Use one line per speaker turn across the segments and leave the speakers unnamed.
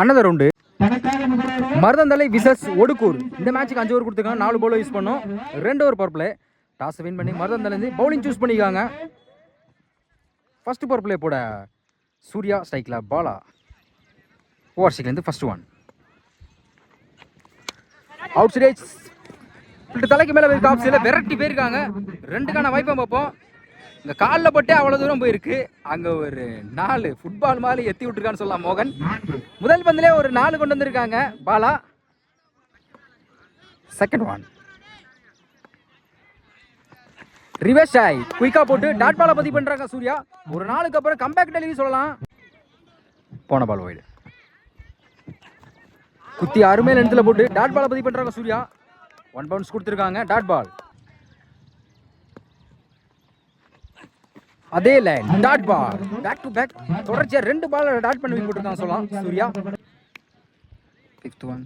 Another round. Maruthanthalai versus Odukkur. இந்த மேட்சுக்கு 5 over கொடுத்துருக்காங்க. 4 பவுலர் யூஸ் பண்ணோம். 2 over power play. Toss win பண்ணி மருதந்தலை பவுலிங் சூஸ் பண்ணிக்காங்க. ஃபர்ஸ்ட் பவர் பிளே போட சூர்யா ஸ்ட்ரைக்ல பாலா. ஓவர்ஸ்லேருந்து ஃபர்ஸ்ட் ஒன். அவுட் சைட் தலைக்கு மேலே போயிருக்கு. ஆஃப் சைடில் விரட்டி போயிருக்காங்க. 2க்கான வாய்ப்பை பார்ப்போம். இங்கே காலில் பட்டே அவ்வளோ தூரம் போயிருக்கு. அங்கே ஒரு 4 ஃபுட்பால் மாதிரி எத்தி விட்டுருக்கான்னு சொல்லலாம் மோகன். முதல் பந்திலே ஒரு 4 கொண்டு வந்திருக்காங்க பாலா. Second one. ரிவர்ஸ் ஆய் குயிக்காக போட்டு டாட் பாலை பதிவு பண்ணுறாங்க சூர்யா. ஒரு 4க்கு அப்புறம் கம்பேக் டெலிவரி சொல்லலாம். போன பால் வைடு. குத்தி அருமையான இடத்துல போட்டு டாட் பாலை பதிவு பண்ணுறாங்க சூர்யா. 1 பவுன்ஸ் கொடுத்துருக்காங்க. Dot ball. அதே line dot ball. Back to back தொடர்ச்சியா 2 பால் டாட் பண்ணி போட்டுருக்காங்க சொல்லலாம் Surya. 5th one.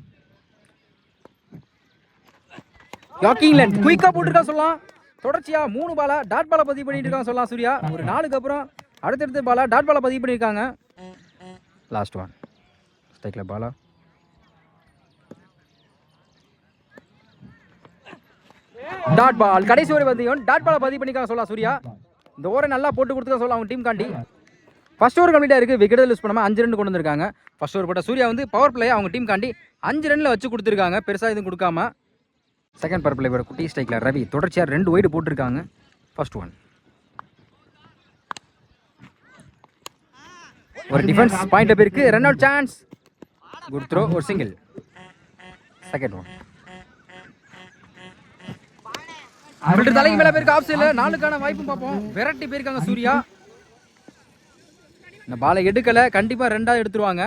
Yorking length குயிக்கா போட்டுருக்காங்க சொல்லலாம். தொடர்ச்சியா 3 பாலா டாட் பாலை பதிவு பண்ணிட்டு இருக்காங்க சொல்லலாம் சூர்யா. ஒரு 4க்கு அப்புறம் அடுத்தடுத்த பாலா டாட் பாலை பதிவு பண்ணியிருக்காங்க. Last one. ஸ்ட்ரைக்ல பாலா. Dot ball. கடைசி ஓவர் வந்து டாட் பாலை பதிவு பண்ணிருக்காங்க சொல்லலாம் சூர்யா. இந்த ஓவரை நல்லா போட்டு கொடுத்துக்க சொல்ல அவங்க டீம் காண்டி. ஃபர்ஸ்ட் ஓவர் கம்ப்ளீட்டாக இருக்குது. விக்கெட் யூஸ் பண்ணாமல் 5 ரன் கொண்டு வந்திருக்காங்க. ஃபர்ஸ்ட் ஓவர் போட்ட சூர்யா வந்து பவர் பிளே அவங்க டீம் காண்டி 5 ரன்ல வச்சு கொடுத்துருக்காங்க. பெருசாக எதுவும் கொடுக்காம. செகண்ட் பவர் பிளே குட்டி ஸ்ட்ரைக்கில் ரவி தொடர்ச்சியாக 2 வைடு போட்டிருக்காங்க. First one. ஒரு டிஃபென்ஸ் பாயிண்ட் போயிருக்கு. Run out chance. Good throw. ஒரு சிங்கிள். Second one. தலைக்கு மேல பேருக்கு ஆஃப் சைடுல 4க்கான வாய்ப்பும் பார்ப்போம். விரட்டி போயிருக்காங்க சூர்யா. இந்த பாலை எடுக்கல. கண்டிப்பா 2ஆவது எடுத்துருவாங்க.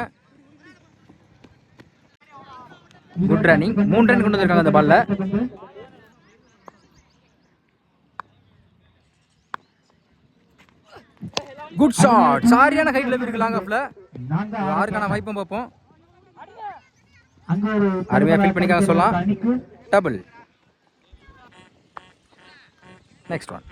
Good running. 3 ரன் கொண்டு வந்திருக்காங்க அந்த பால்ல. Good shot. சாரியான ஹைட்ல போயிருக்கு லாங் ஆஃப்ல. 6க்கான வாய்ப்பும் பார்ப்போம். அருமையா ஃபீல் பண்ணிக்காங்க சொல்லலாம். Double. Next one.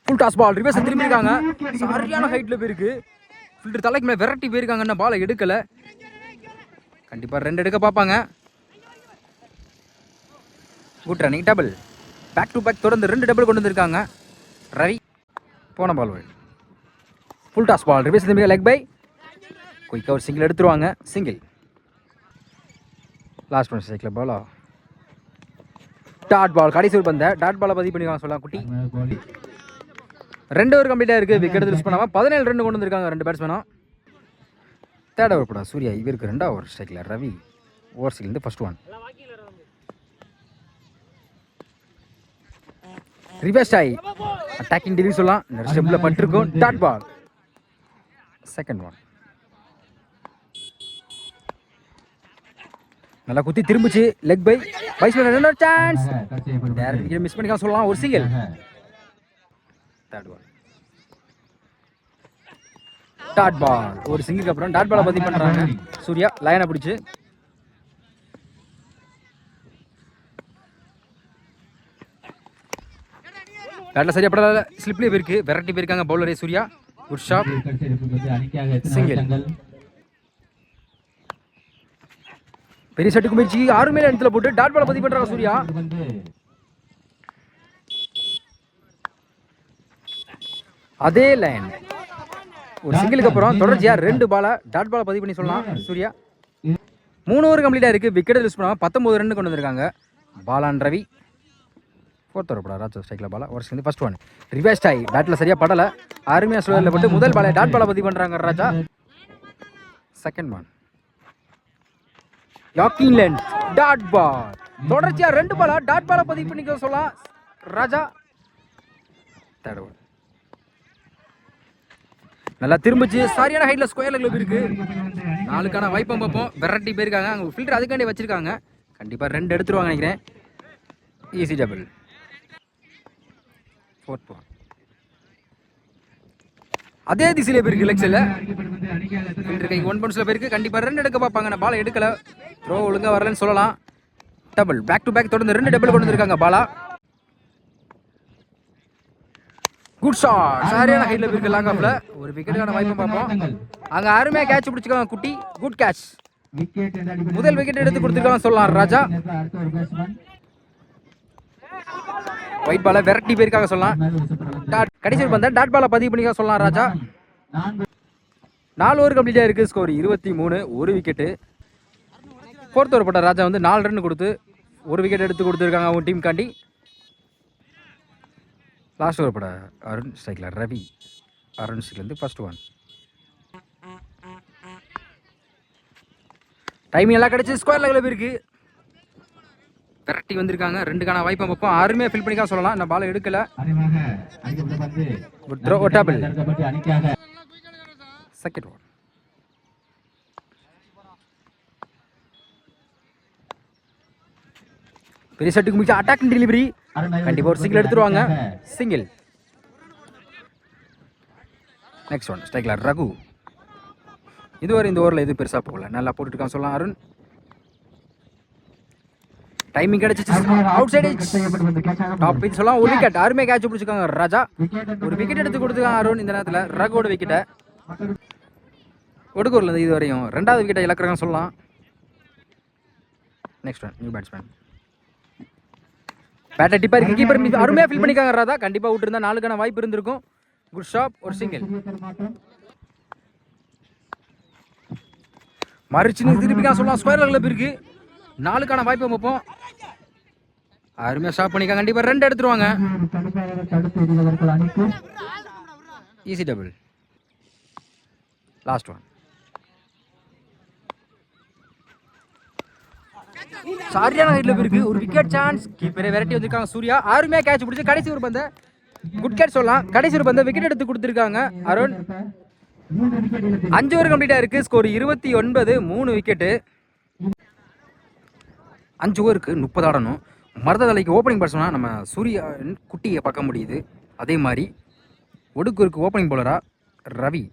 Full toss ball. Reverse திரும்பி இருக்காங்க. சரியான ஹைட்ல போயிருக்கு. ஃபில்டர் தலைக்கு மேல விரட்டி போயிருக்காங்க. பாலை எடுக்கல. கண்டிப்பா 2 எடுக்க பார்ப்பாங்க. Good running. Double. Back to back தொடர்ந்து 2 டபுள் கொண்டு வந்திருக்காங்க ரவி. போன ball wide. Full toss ball. Reverse திரும்பி லெக் பை. குயிக்காக ஒரு சிங்கிள் எடுத்துருவாங்க. சிங்கிள். Last one. ஸ்ட்ரைக்ல பாலா. Dot ball. கடைசி ஒரு பந்த டாட் பாலை பதிவு பண்ணிக்கலாம் சொல்லலாம் குட்டி. 2 ஓவர் கம்ப்ளீட்டாக இருக்குது. விக்கெட் யூஸ் பண்ணாமல் 17 ரன் கொண்டு வந்திருக்காங்க 2 பேட்ஸ்மேனும். தேர்ட் ஓவர் போடா சூர்யா. இவருக்கு 2வது ஓவர். ஸ்ட்ரைக்ல ரவி. ஓவர்ஸ்லேருந்து ஃபர்ஸ்ட் ஒன். ரிவர்ஸ் ஆகி அட்டாக்கிங் டெலிவரி சொல்லலாம். ஸ்டெப்ல பட்டிருக்கும். Dot ball. Second one. நல்லா குத்தி திரும்பிச்சு. Leg bye. வைஸ்மேன் run out chance. Direct wicket miss பண்ணிக்கலாம் சொல்லலாம். ஒரு single. Third one. Dot ball. ஒரு சிங்கிளுக்கு அப்புறம் டாட் பாலை பதிவு பண்றாங்க சூர்யா. லைனை பிடிச்சு பேட்ல சரியா படல. ஸ்லிப்லேயே போயிருக்கு. விரட்டி போயிருக்காங்க பவுலரே சூர்யா. Good shot. சிங்கிள். பெரிய ஷாட்டுக்கு முயற்சி. 6 மேல இடத்துல போட்டு டாட் பாலை பதிவு பண்றாங்க சூர்யா. அதே லைன். ஒரு சிங்கிளுக்கு அப்புறம் தொடர்ச்சியா 2 பாலை டாட் பாலை பதிவு பண்ணி சொல்லலாம் சூர்யா. 3 ஓவர் கம்ப்ளீட்டா இருக்கு. விக்கெட் யூஸ் பண்ணாம 19 ரன் கொண்டு வந்திருக்காங்க பாலான் ரவி. 4th ஓவர் போடா ராஜா. ஸ்ட்ரைக்ல பாலா. ஒரு சிங்கிள். First one. ரிவர்ஸ் ஆகி பேட்ல சரியா படல. அருமையா ஸ்லோல போட்டு முதல் பாலை டாட் பாலை பதிவு பண்றாங்க Raja. Second one. Yorking length dot ball. தொடர்ச்சியா 2 பாலா டாட் பாலை பதிவு பண்ணிக்க சொல்லலாம் ராஜா. Third over. நல்லா திரும்பிச்சு. சரியான ஹைட்ல ஸ்கொயர் லெக்ல இருக்கு. 4க்கான வாய்ப்பை பார்ப்போம். விரட்டி போயிருக்காங்க. அங்கே ஃபில்டர் அதுக்காண்டி வச்சிருக்காங்க. கண்டிப்பா 2 எடுத்துருவாங்க நினைக்கிறேன். Easy double. 4th one. அதே திசையில போயிருக்கு. லெக்ஸ்ல ஃபில்டர் கைக்கு 1 பவுன்ஸ்ல போயிருக்கு. கண்டிப்பா 2 எடுக்க பார்ப்பாங்க. நான் பாலை எடுக்கல. த்ரோ ஒழுங்கா வரலன்னு சொல்லலாம். டபுள். பேக் டு பேக் தொடர்ந்து 2 டபுள் கொண்டு வந்திருக்காங்க பாலா. குட் ஷாட், சரியான ஹைட்ல இருக்கு லாங் ஆஃப்ல. ஒரு விக்கெட்டுக்கான வாய்ப்பு பார்ப்போம். அங்க அருமையா கேட்ச் பிடிச்சிருக்காங்க குட்டி. Good catch. முதல் விக்கெட் எடுத்து கொடுத்துருக்காங்க சொல்லலாம் ராஜா. ஒயிட் பால விரட்டி போயிருக்காங்க சொல்லலாம். கடைசி பந்த டாட் பால பதிவு பண்ணிக்க சொல்லலாம் ராஜா. 4 ஓவர் கம்ப்ளீட்டா இருக்கு. ஸ்கோர் 23, ஒரு விக்கெட்டு. ஃபோர்த் ஓவர் போட்ட ராஜா வந்து 4 ரன் கொடுத்து ஒரு விக்கெட் எடுத்து கொடுத்துருக்காங்க அவங்க டீம் காண்டி. லாஸ்ட் ஓவர் போட அருண் ஸ்ட்ரைக்கில் ரவி. அருண் ஸ்ட்ரைக்லேருந்து ஃபர்ஸ்ட் ஒன். டைமிங் எல்லாம் கிடைச்சி ஸ்கொயர் லெவலில் இருக்கு. விரட்டி வந்திருக்காங்க. 2க்கான வாய்ப்பை பார்ப்போம். அருமையாக ஃபில் பண்ணிக்கா சொல்லலாம். இந்த பாலை எடுக்கல. Second one. பெரிய ஷாட்டுக்கு மிச்சம் அட்டாக்கிங் டெலிவரி. கண்டிப்பா ஒரு சிங்கிள் எடுத்துருவாங்க. சிங்கிள். நெக்ஸ்ட் ஒன் ஸ்ட்ரைக்ல ரகு. இதுவரை இந்த ஓவரில் எதுவும் பெருசாக போகல. நல்லா போட்டுட்டு இருக்கான் சொல்லலாம் அருண். டைமிங் கிடைச்சிச்சு. அவுட் சைடு டாப் பிச் சொல்லலாம். ஒரு விக்கெட். அருமையா கேட்ச் பிடிச்சிருக்காங்க ராஜா. ஒரு விக்கெட் எடுத்து கொடுத்துருக்காங்க அருண். இந்த நேரத்தில் ரகுவோட விக்கெட்டை ஒடுக்கூர்ல இருந்து இதுவரையும் 2வது விக்கெட்டை இழக்கிறாங்கன்னு சொல்லலாம். Next one new batsman. Batter டிப்பா இருக்கு. கீப்பர் அருமையா ஃபில் பண்ணிக்காங்க ராதா. கண்டிப்பா விட்டு இருந்தா 4க்கான வாய்ப்பு இருந்திருக்கும். குட் ஷாட், ஒரு சிங்கிள். மறுச்சு திருப்பிக்கா சொல்லலாம். ஸ்கொயர் லெவலில் இருக்கு. 4க்கான வாய்ப்பு வைப்போம். அருமையா ஷாட் பண்ணிக்காங்க. கண்டிப்பா 2 எடுத்துருவாங்க. Easy double. Last one. சரியான ஹைட்ல இருக்கு. ஒரு விக்கெட் சான்ஸ். கீப்பரே விரட்டி வந்திருக்காங்க சூர்யா. அருமையா கேட்ச் பிடிச்சி கடைசி ஒரு பந்த குட் கேட்ச் சொல்லலாம். கடைசி ஒரு பந்த விக்கெட் எடுத்து கொடுத்துருக்காங்க அருண். 5 ஓவர் கம்ப்ளீட்டா இருக்கு. Score 29, 3 wicket. 5 ஓவருக்கு 30 ஆடணும். மருதலைக்கு ஓப்பனிங் பேட்ஸ்மேனா நம்ம சூர்யா குட்டியை பார்க்க முடியுது. அதே மாதிரி ஒடுக்கூருக்கு ஓப்பனிங் பவுலரா ரவி.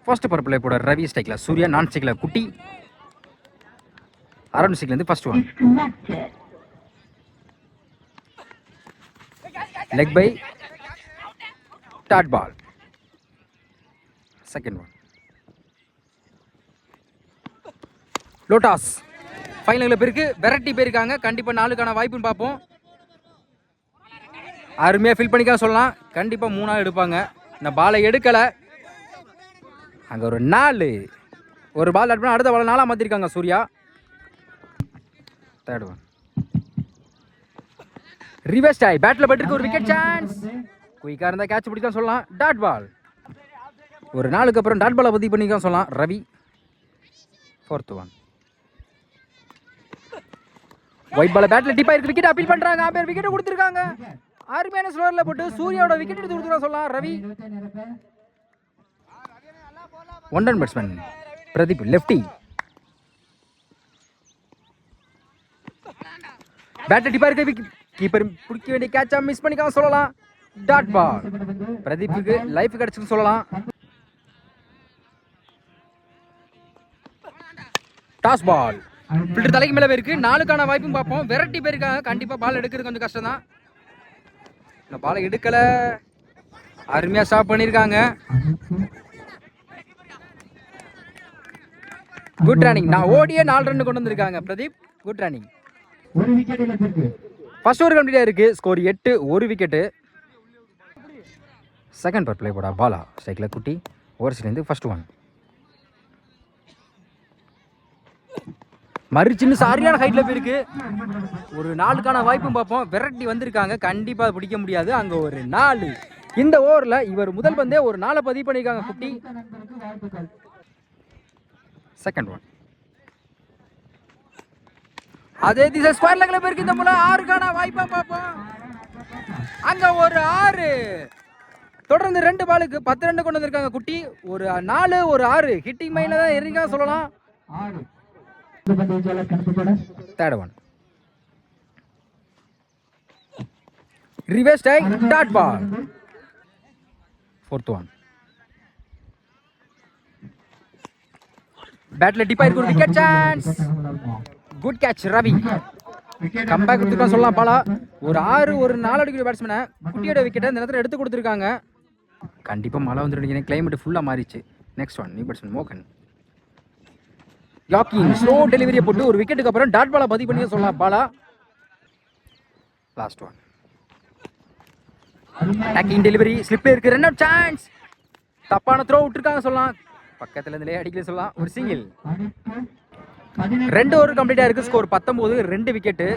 ஃபர்ஸ்ட் பவர் பிளே போட ரவி ஸ்ட்ரைக்ல சூர்யா, நான் ஸ்ட்ரைக்ல குட்டி. அருண் ஸ்ட்ரைக்லேருந்து first one. Leg bye dot ball. Second one. லோட்டாஸ் ஃபைனலில் போயிருக்கு. வெரைட்டி போயிருக்காங்க. கண்டிப்பாக 4க்கான வாய்ப்புன்னு பார்ப்போம். அருமையாக ஃபில் பண்ணிக்க சொல்லலாம். கண்டிப்பாக 3 எடுப்பாங்க. இந்த பாலை எடுக்கலை. அங்கே ஒரு 4 ஒரு பால் அட் பண்ண அடுத்த பால் 4 மாற்றிருக்காங்க சூர்யா. Third one. ரிவர்ஸ் டை பேட்டில் பட்டிருக்கு. ஒரு விக்கெட் சான்ஸ். குயிக்காக இருந்தால் கேட்ச் பிடிக்க சொல்லலாம். Dot ball. ஒரு 4க்கு அப்புறம் டாட் பாலை பதிவு பண்ணிக்க சொல்லலாம் Ravi. Fourth one. Wide ball பேட்ல டிப்பா இருக்கு. விக்கெட் அப்பீல் பண்றாங்க. ஆம்பயர் விக்கெட் கொடுத்திருக்காங்க. அருமையான ஸ்லோர்ல போட்டு சூர்யாவோட விக்கெட் எடுத்து கொடுத்துறா சொல்லலாம் Ravi. One run batsman Pradeep lefty. பேட்ல டிப்பா இருக்கு. கீப்பர் பிடிக்க வேண்டிய கேட்சா மிஸ் பண்ணிக்காம சொல்லலாம். டாட் பால். பிரதீப்புக்கு லைஃப் கிடைச்சுன்னு சொல்லலாம். டாஸ் பால். ஃபில்டர் தலைக்கு மேலே போயிருக்கு. 4க்கான வாய்ப்பும் பார்ப்போம். வெரைட்டி போயிருக்காங்க. கண்டிப்பாக பால் எடுக்கிறது கொஞ்சம் கஷ்டம் தான். இந்த பாலை எடுக்கல. அருமையாக ஸ்டாப் பண்ணியிருக்காங்க. Good running. நான் ஓடியே 4 ரன் கொண்டு வந்திருக்காங்க Pradeep. Good running. First over கம்ப்ளீட்டாக இருக்கு. ஸ்கோர் 8, ஒரு விக்கெட்டு. செகண்ட் பவர் பிளே போடா பாலா ஸ்ட்ரைக்கில் குட்டி. ஓவர்ஸ்லேருந்து ஃபர்ஸ்ட் ஒன். மறுச்சின்னு சரியான ஹைட்ல போயிருக்கு. ஒரு 4க்கான வாய்ப்பும் பார்ப்போம். விரட்டி வந்திருக்காங்க. கண்டிப்பா பிடிக்க முடியாது. அங்க ஒரு 4. இந்த ஓவர்ல இவர் முதல் பந்தே ஒரு 4 பதிவு பண்ணிருக்காங்க குட்டி. Second one. அதே திசை ஸ்கொயர் லெக்ல போயிருக்கு. இந்த முறை 6க்கான வாய்ப்பா பார்ப்போம். அங்க ஒரு 6. தொடர்ந்து 2 பாலுக்கு 10 ரன் கொண்டு வந்திருக்காங்க குட்டி. ஒரு 4, ஒரு 6 ஹிட்டிங் மைல தான் இருக்கா சொல்லலாம். Third one. Reverse strike, dot ball. Fourth one. Battle deep, good wicket chance. Good catch, Ravi. Comeback கொடுத்துருக்கான்னு சொல்லலாம் பாலா. ஒரு 6 ஒரு 4 அடிக்கிற பேட்ஸ்மேனை குட்டியோட விக்கெட்டை இந்த நேரத்தில் எடுத்து கொடுத்துருக்காங்க. கண்டிப்பாக மழை வந்துட்டு கிளைமேட் ஃபுல்லாக மாறிச்சு. நெக்ஸ்ட் ஒன் நியூ பேட்ஸ்மேன் மோகன். யாக்கிங் ஸ்லோ டெலிவரியை போட்டு ஒரு விக்கெட்டுக்கு அப்புறம் டாட் பாலை பதிவு பண்ணி சொல்லலாம் Bala. Last one attacking delivery ஸ்லிப்பே இருக்கு. Run out chance. தப்பான த்ரோ விட்டுருக்காங்க சொல்லலாம். பக்கத்துல இருந்தே அடிக்கல சொல்லலாம். ஒரு சிங்கிள். 2 ஓவர் கம்ப்ளீட்டா இருக்கு. Score 19, 2 wicket.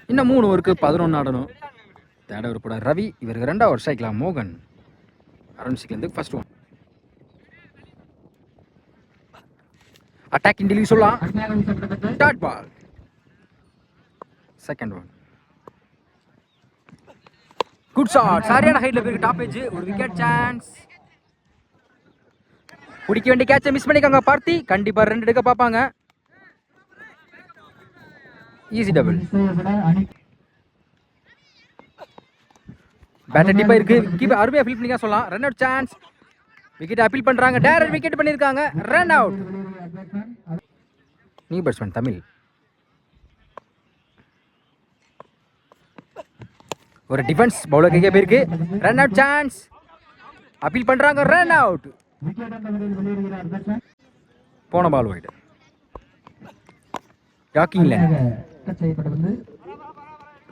இன்னும் 3 ஓவருக்கு 11 ஆடணும். தேர்ட் ஓவர் போட ரவி. இவருக்கு 2வது ஓவர் ஸ்ட்ரைக்லாம் மோகன். அருண் சிக்லேருந்து ஃபர்ஸ்ட் ஒன். அட்டாக்கிங் டெலிவரி சொல்லலாம். Dot ball. Second one. Good shot. சரியான ஹைட்ல போயிருக்கு. Top edge. ஒரு விக்கெட் சான்ஸ். பிடிக்க வேண்டிய கேட்சை மிஸ் பண்ணிக்காங்க பார்த்தி. கண்டிப்பா 2 எடுக்க பார்ப்பாங்க. Easy double. பேட்டர் டிப்பா இருக்கு. கீப்பர் அருமையா ஃபீல் பண்ணிக்க சொல்லலாம். Run out chance. Wicket appeal பண்றாங்க. டைரக்ட் விக்கெட் பண்ணிருக்காங்க. Run out. New batsman Tamil. ஒரு டிஃபென்ஸ் பவுலர் கைக்கே போயிருக்கு. Run out chance. அப்பீல் பண்றாங்க. Run out. போன பால் வைட். யாக்கிங்ல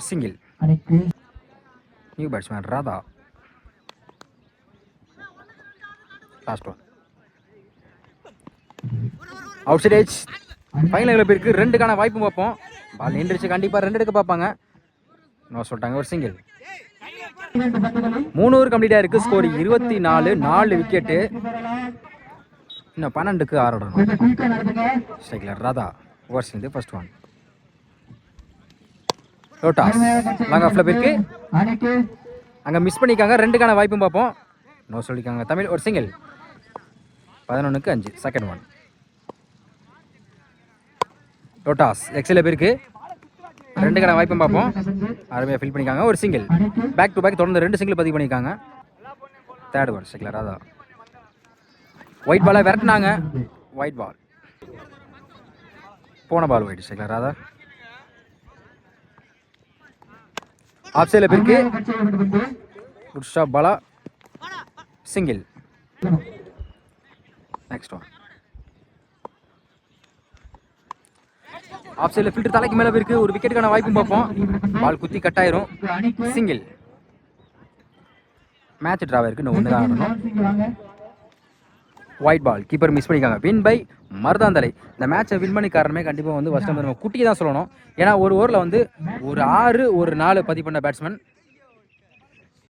single. New batsman Radha. Last one. Outside edge. Final போயிருக்கு. 2க்கான வாய்ப்பு பார்ப்போம். பால் நின்றுச்சு. கண்டிப்பா 2 எடுக்க பார்ப்பாங்க. நோ சொல்லிட்டாங்க. ஒரு சிங்கிள். 3 ஓவர் கம்ப்ளீட்டா இருக்கு. ஸ்கோர் 24, 4 விக்கெட்டு. இன்னும் 12க்கு 6 ஆடணும். ஸ்ட்ரைக்ல ராதா. ஓவர் சேர்ந்து ஃபர்ஸ்ட் ஒன். லோட்டாஸ் லாங் ஆஃப்ல போயிருக்கு. அங்க மிஸ் பண்ணிக்காங்க. 2க்கான வாய்ப்பும் பார்ப்போம். நோ சொல்லிக்காங்க தமிழ். ஒரு சிங்கிள். 11க்கு 5. Second one. லோட்டாஸ் எக்ஸில் போயிருக்கு. 2க்கான வாய்ப்பும் பார்ப்போம். அருமையாக ஃபில் பண்ணிக்காங்க. ஒரு சிங்கிள். பேக் டு பேக் தொடர்ந்து 2 சிங்கிள் பதிவு பண்ணியிருக்காங்க. தேர்ட் ஒன் ஸ்ட்ரைக்ல ராதா. ஒயிட் பாலை விரட்டினாங்க. Wide ball. போன பால் ஒயிட் ஸ்ட்ரைக்ல ராதா. ஆஃப் சைடில் போயிருக்கு. Good stop Bala. Single. Next one. Off சைடில் ஃபில்டர் தலைக்கு மேலே போயிருக்கு. ஒரு விக்கெட்டுக்கான வாய்ப்பும் பார்ப்போம். பால் குத்தி கட் ஆயிரும். சிங்கிள். மேட்ச் டிராவ் இருக்கு. இன்னும் 1 தான் ஆடணும். Wide ball. கீப்பர் மிஸ் பண்ணிக்காங்க. Win by Maruthanthalai. இந்த மேட்சை வின் பண்ணி காரணமே கண்டிப்பாக வந்து ஃபர்ஸ்ட் நம்ம குட்டியை தான் சொல்லணும். ஏன்னா ஒரு ஓவரில் வந்து ஒரு 6 ஒரு 4 பதிவு பண்ண பேட்ஸ்மேன்